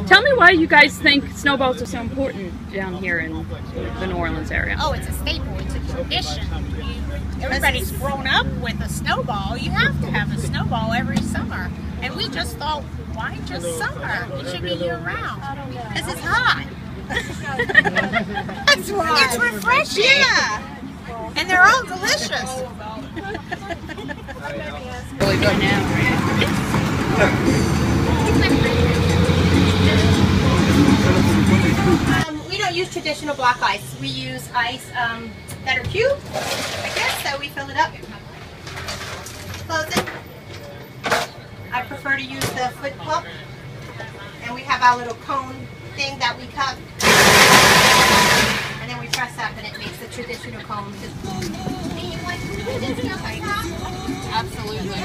Tell me why you guys think snowballs are so important down here in the New Orleans area. Oh, it's a staple. It's a tradition. Everybody's grown up with a snowball. You have to have a snowball every summer. And we just thought, why just summer? It should be year-round. Because it's hot. That's why. It's refreshing. Yeah. And they're all delicious. Really good now. We don't use traditional block ice. We use ice that are cubed, I guess, so we fill it up, close it. I prefer to use the foot pump, and we have our little cone thing that we cup, and then we press up and it makes the traditional cone. Absolutely.